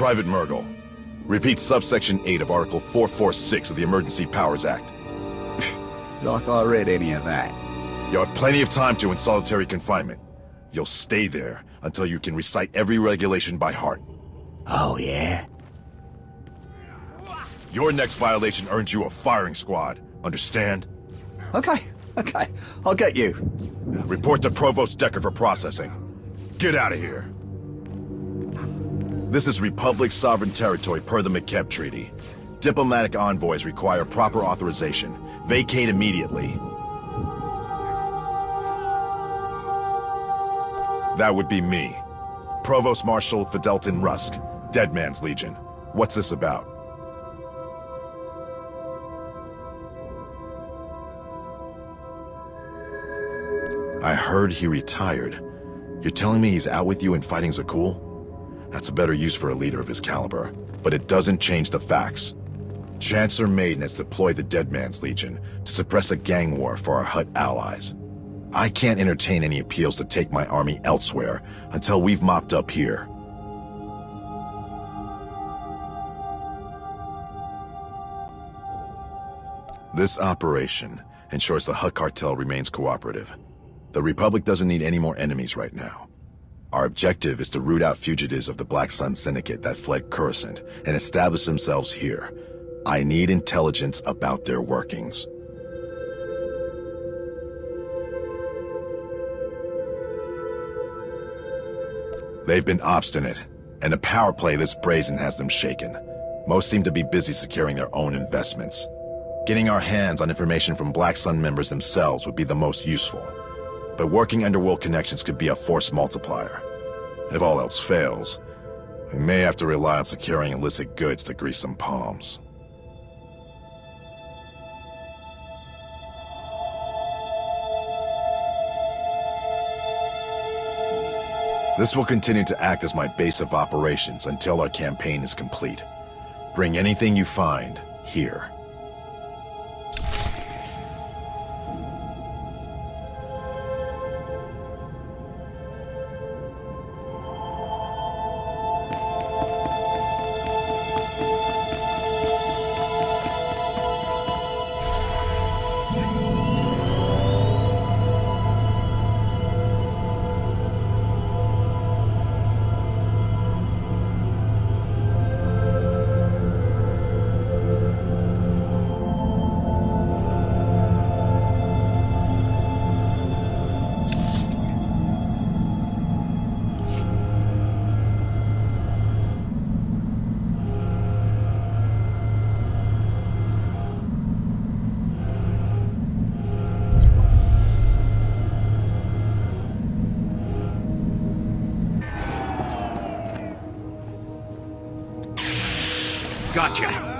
Private Murgle. Repeat subsection 8 of Article 446 of the Emergency Powers Act. Like I read any of that. You'll have plenty of time to in solitary confinement. You'll stay there until you can recite every regulation by heart. Oh, yeah? Your next violation earns you a firing squad. Understand? Okay. I'll get you. Report to Provost Decker for processing. Get out of here. This is Republic sovereign territory per the McKeb Treaty. Diplomatic envoys require proper authorization. Vacate immediately. That would be me. Provost Marshal Fidelton Rusk, Dead Man's Legion. What's this about? I heard he retired. You're telling me he's out with you and fighting Zakul? That's a better use for a leader of his caliber, but it doesn't change the facts. Chancellor Maiden has deployed the Dead Man's Legion to suppress a gang war for our Hutt allies. I can't entertain any appeals to take my army elsewhere until we've mopped up here. This operation ensures the Hutt cartel remains cooperative. The Republic doesn't need any more enemies right now. Our objective is to root out fugitives of the Black Sun Syndicate that fled Coruscant and establish themselves here. I need intelligence about their workings. They've been obstinate, and the power play this brazen has them shaken. Most seem to be busy securing their own investments. Getting our hands on information from Black Sun members themselves would be the most useful. But working underworld connections could be a force multiplier. If all else fails, we may have to rely on securing illicit goods to grease some palms. This will continue to act as my base of operations until our campaign is complete. Bring anything you find here. Gotcha.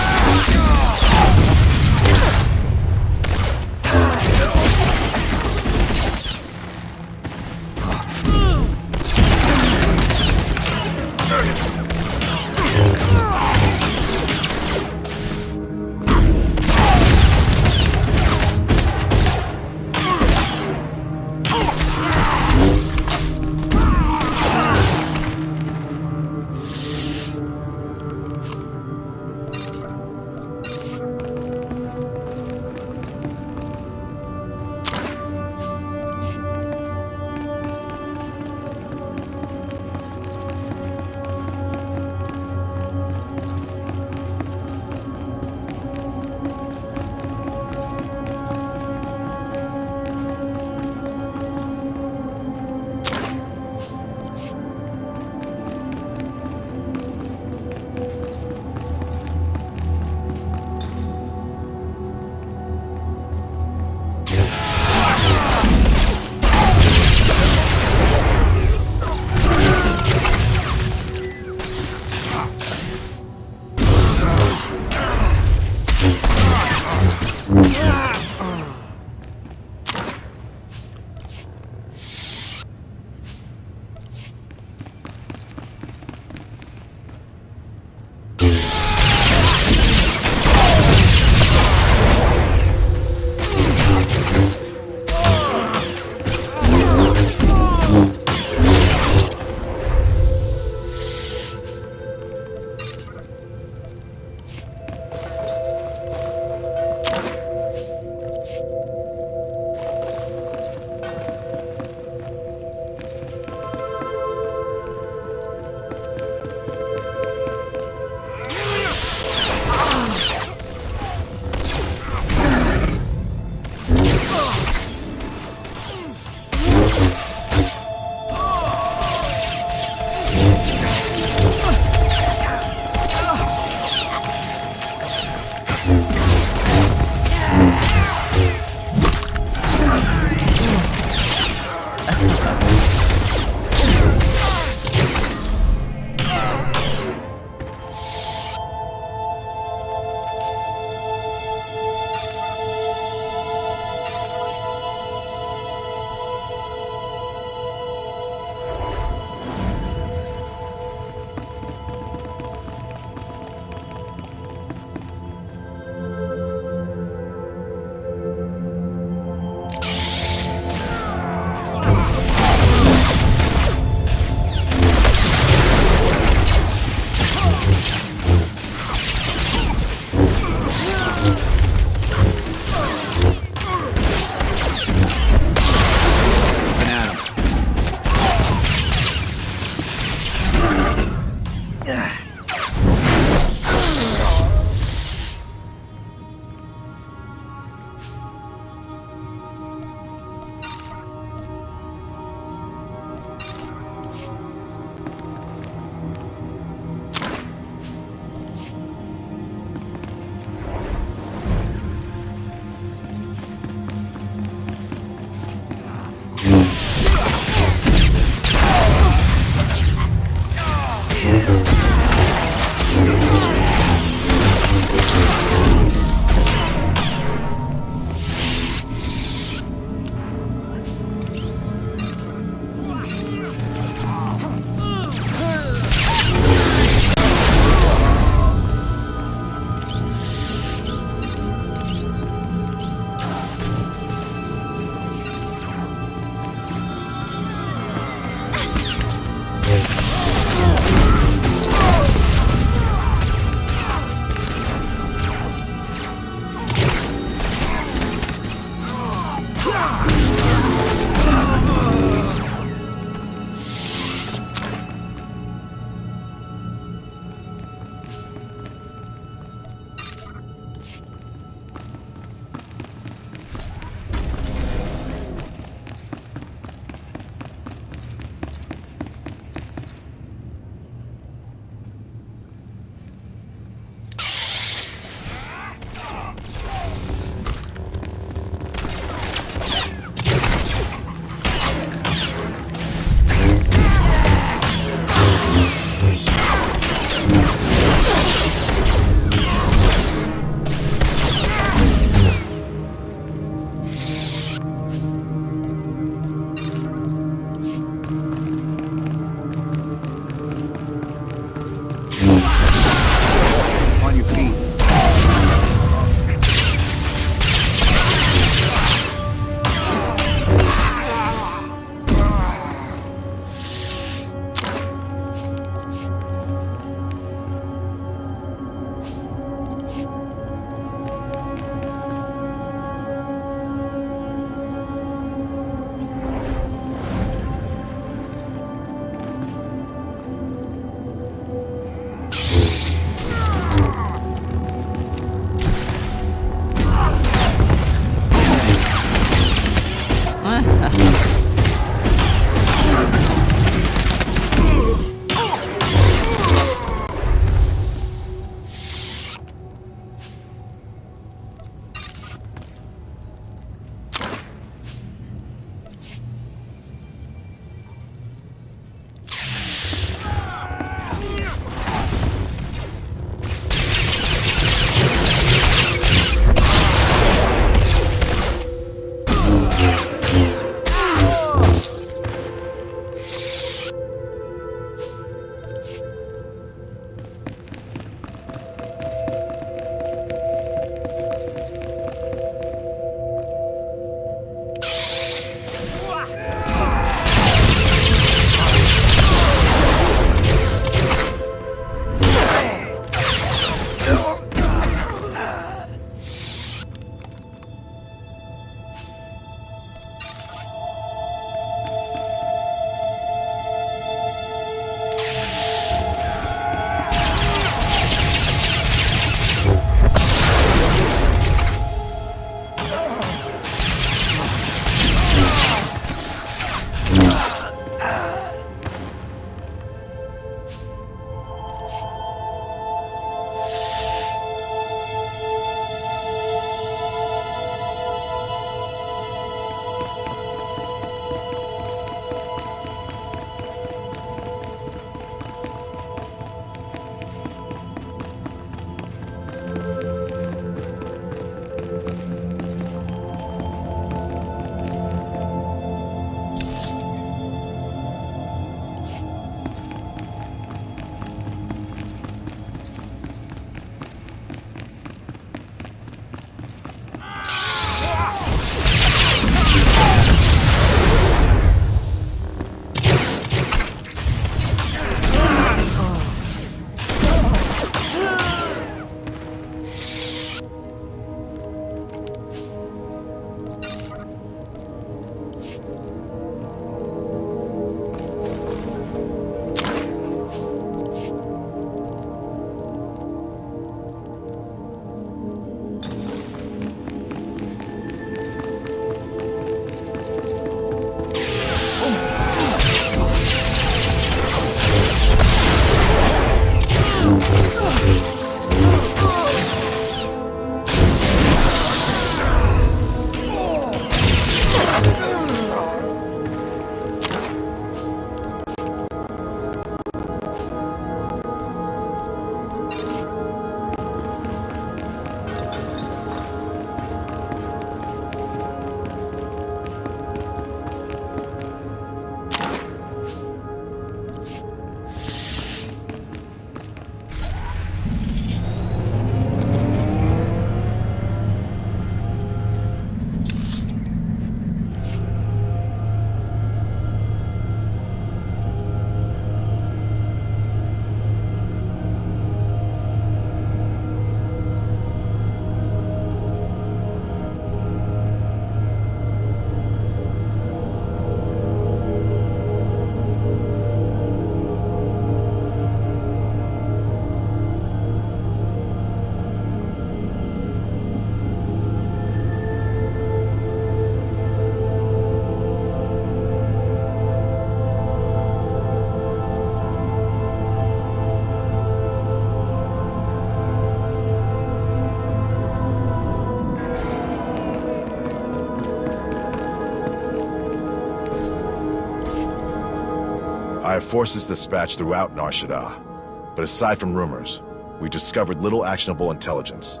I have forces dispatched throughout Nar Shaddaa, but aside from rumors, we discovered little actionable intelligence.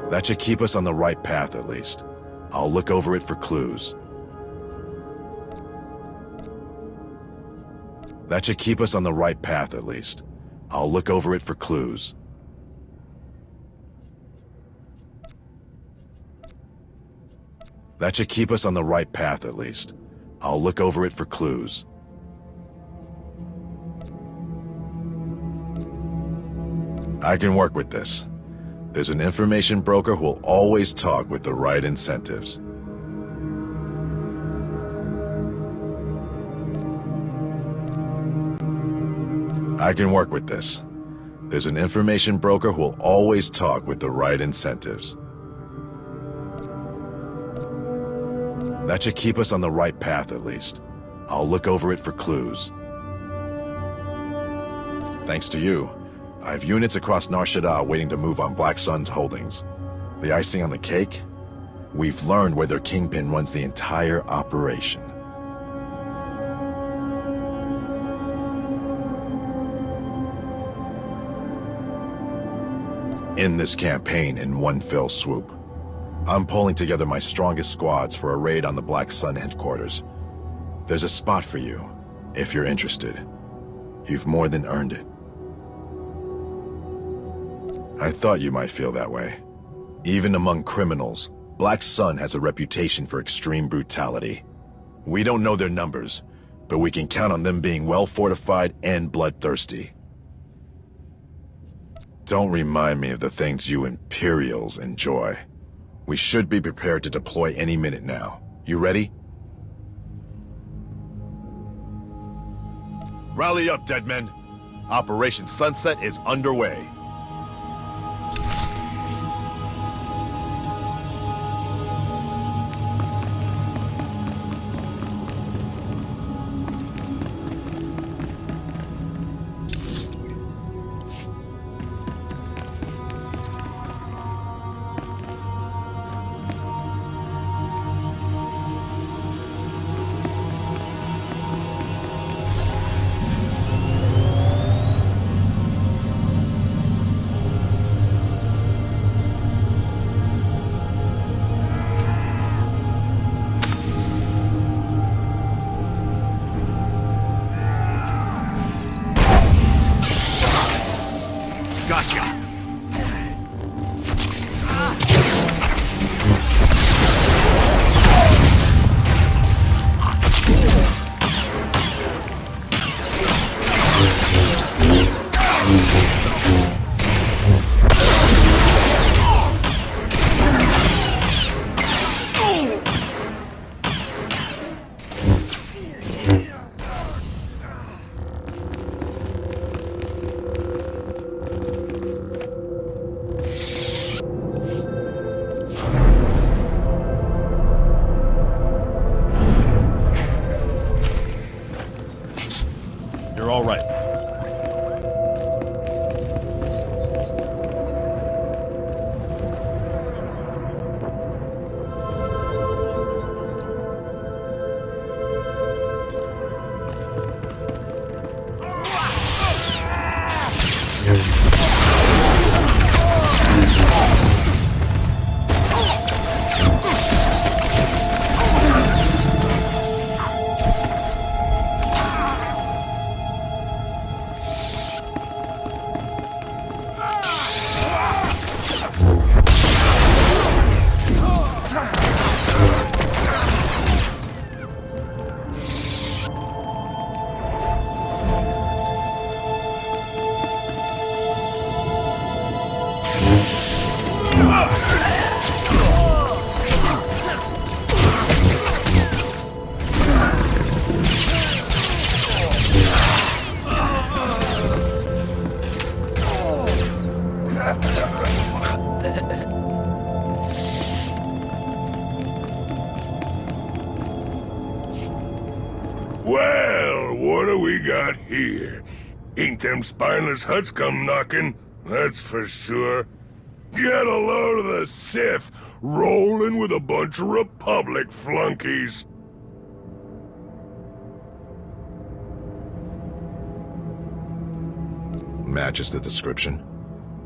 That should keep us on the right path at least. I'll look over it for clues. That should keep us on the right path at least. I'll look over it for clues. That should keep us on the right path at least. I'll look over it for clues. I can work with this. There's an information broker who'll always talk with the right incentives. I can work with this. There's an information broker who'll always talk with the right incentives. That should keep us on the right path at least. I'll look over it for clues. Thanks to you, I have units across Nar Shaddaa waiting to move on Black Sun's holdings. The icing on the cake? We've learned where their kingpin runs the entire operation. In this campaign in one fell swoop. I'm pulling together my strongest squads for a raid on the Black Sun headquarters. There's a spot for you, if you're interested. You've more than earned it. I thought you might feel that way. Even among criminals, Black Sun has a reputation for extreme brutality. We don't know their numbers, but we can count on them being well-fortified and bloodthirsty. Don't remind me of the things you Imperials enjoy. We should be prepared to deploy any minute now. You ready? Rally up, dead men. Operation Sunset is underway. Gotcha! You're all right. Well, what do we got here? Ain't them spineless huts come knocking, that's for sure. Get a load of the Sith, rolling with a bunch of Republic flunkies. Matches the description.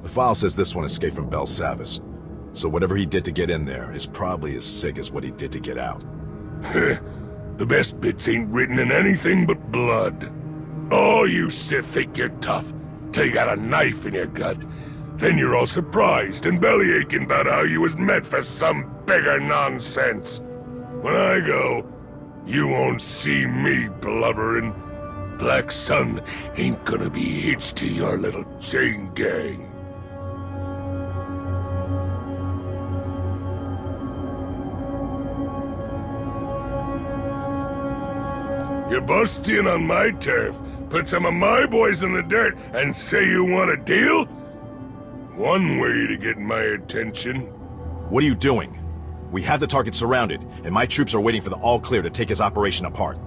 The file says this one escaped from Bel Savis, so whatever he did to get in there is probably as sick as what he did to get out. The best bits ain't written in anything but blood. Oh, you Sith think you're tough, till you got a knife in your gut. Then you're all surprised and bellyaching about how you was meant for some bigger nonsense. When I go, you won't see me blubbering. Black Sun ain't gonna be hitched to your little chain gang. You bust in on my turf, put some of my boys in the dirt, and say you want a deal? One way to get my attention. What are you doing? We have the target surrounded, and my troops are waiting for the all-clear to take his operation apart.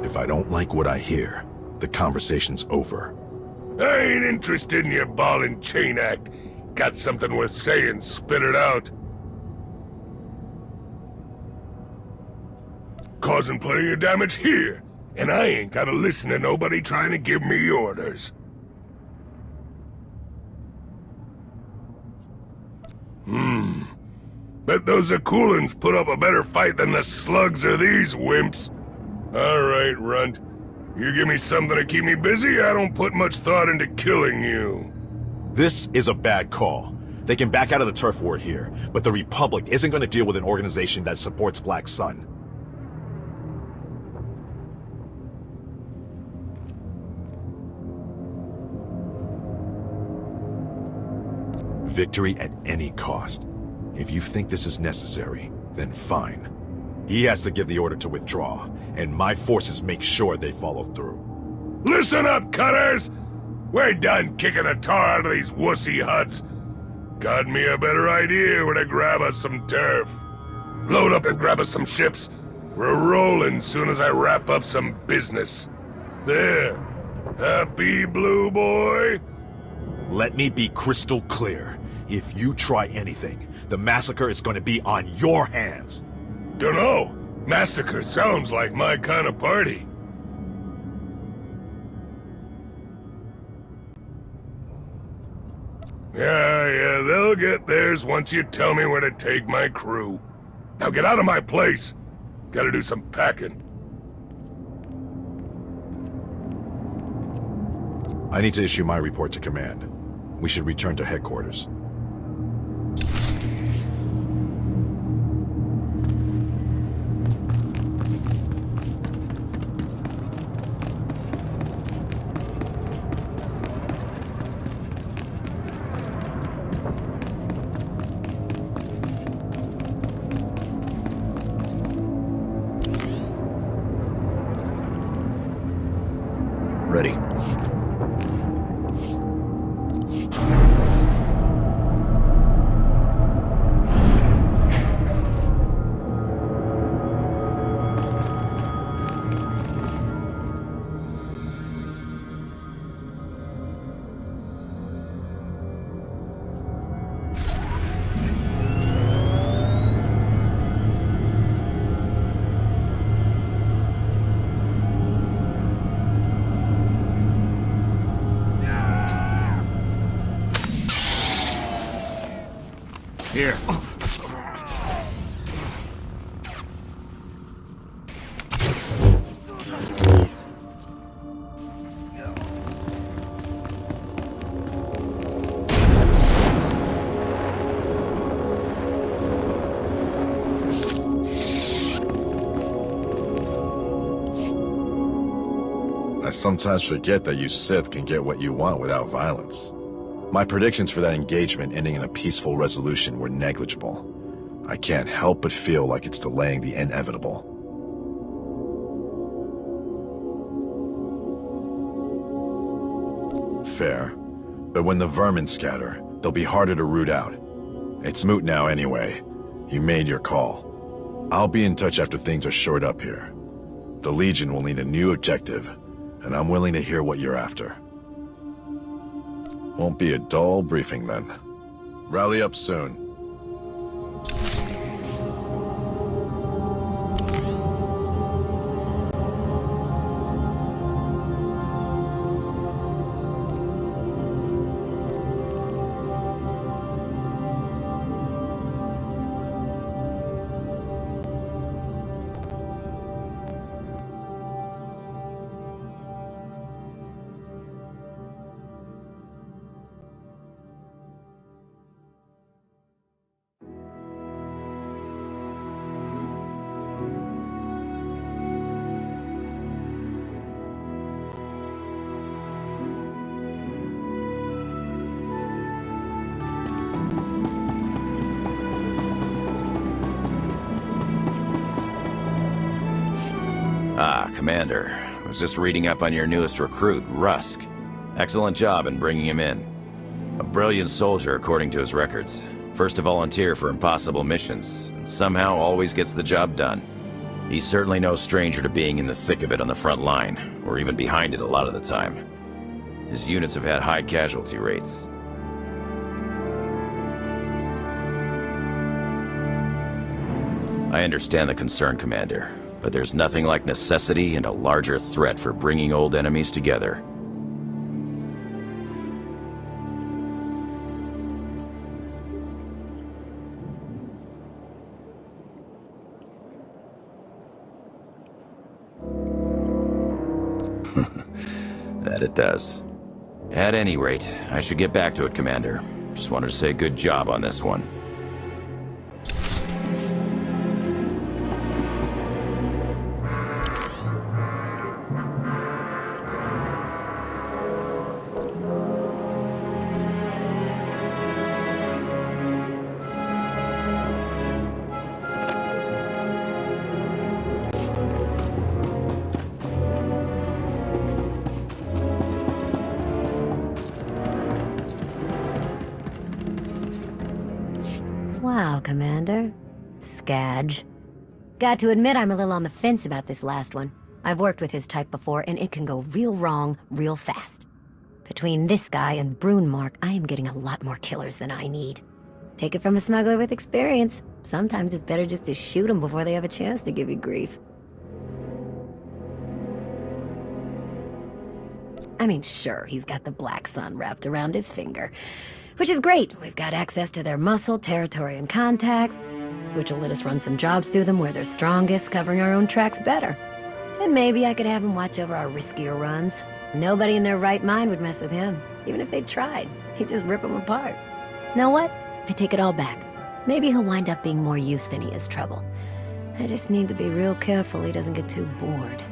If I don't like what I hear, the conversation's over. I ain't interested in your ball and chain act. Got something worth saying, spit it out. Causing plenty of damage here, and I ain't gotta listen to nobody trying to give me orders. Bet those Akulans put up a better fight than the slugs or these wimps. Alright, Runt. You give me something to keep me busy, I don't put much thought into killing you. This is a bad call. They can back out of the turf war here, but the Republic isn't going to deal with an organization that supports Black Sun. Victory at any cost. If you think this is necessary, then fine. He has to give the order to withdraw, and my forces make sure they follow through. Listen up, cutters! We're done kicking the tar out of these wussy huts. Got me a better idea where to grab us some turf. Load up and grab us some ships. We're rolling soon as I wrap up some business. There. Happy, blue boy? Let me be crystal clear. If you try anything, the massacre is going to be on your hands. Dunno. Massacre sounds like my kind of party. Yeah, they'll get theirs once you tell me where to take my crew. Now get out of my place. Gotta do some packing. I need to issue my report to command. We should return to headquarters. Ready. Here. I sometimes forget that you Sith can get what you want without violence. My predictions for that engagement ending in a peaceful resolution were negligible. I can't help but feel like it's delaying the inevitable. Fair. But when the vermin scatter, they'll be harder to root out. It's moot now anyway. You made your call. I'll be in touch after things are shored up here. The Legion will need a new objective, and I'm willing to hear what you're after. Won't be a dull briefing then. Rally up soon. Ah, Commander. I was just reading up on your newest recruit, Rusk. Excellent job in bringing him in. A brilliant soldier according to his records. First to volunteer for impossible missions, and somehow always gets the job done. He's certainly no stranger to being in the thick of it on the front line, or even behind it a lot of the time. His units have had high casualty rates. I understand the concern, Commander, but there's nothing like necessity and a larger threat for bringing old enemies together. That it does. At any rate, I should get back to it, Commander. Just wanted to say good job on this one. Wow, Commander. Skadge. Got to admit I'm a little on the fence about this last one. I've worked with his type before, and it can go real wrong real fast. Between this guy and Brunemark, I am getting a lot more killers than I need. Take it from a smuggler with experience. Sometimes it's better just to shoot them before they have a chance to give you grief. I mean, sure, he's got the Black Sun wrapped around his finger. Which is great. We've got access to their muscle, territory, and contacts, which will let us run some jobs through them where they're strongest, covering our own tracks better. Then maybe I could have him watch over our riskier runs. Nobody in their right mind would mess with him, even if they tried. He'd just rip them apart. Know what? I take it all back. Maybe he'll wind up being more use than he is trouble. I just need to be real careful he doesn't get too bored.